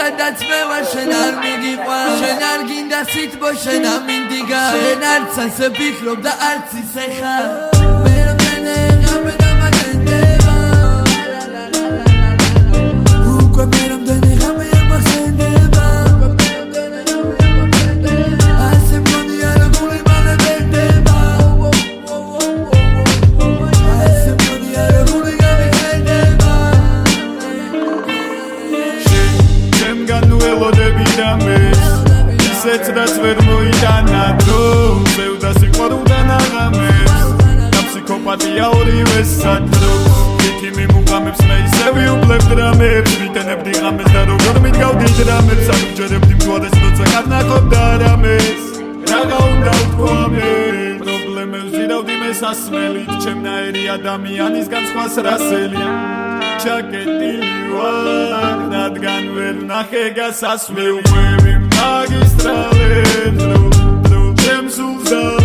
სადაც მე ვარ შენ არ მიგიყვარ შენ არ გინდა სიტყვა შენ ამინდიგა შენ არც ასე ვფიქრობ და არც ისე ხარ მე რამდენი ღამე დამაგენდება უკვე მე რამდენი ღამე ამახსენდება ასე მგონია რომ გული მალე ვერდება ასე მგონია რომ გული გამიხსენდება ველოდები რამეს ისეც რაც ვერ მოიტანა დრო ზევდა სიყვარულთან აღამებს და ფსიქოპათია ორივე სადროქს თითი მიმუღამებს მე ისე ვიუბლებ დრამებს ვიტენებდი ღამეს და როგორ მიდგავდი დრამებს არ ვჯერებდი მგვარეს როცა განახობდა რამეს რაღა უნდა ვთქვამე პრობლემებს ვირავდი მე სასმელით ჩემნაირი ადამიანისგან სხვას რასელი ჩაკეტილი ვარ რადგან ვერ ნახე გასასვლელ ვები მაგისტრალებს დრო ჩემს სულს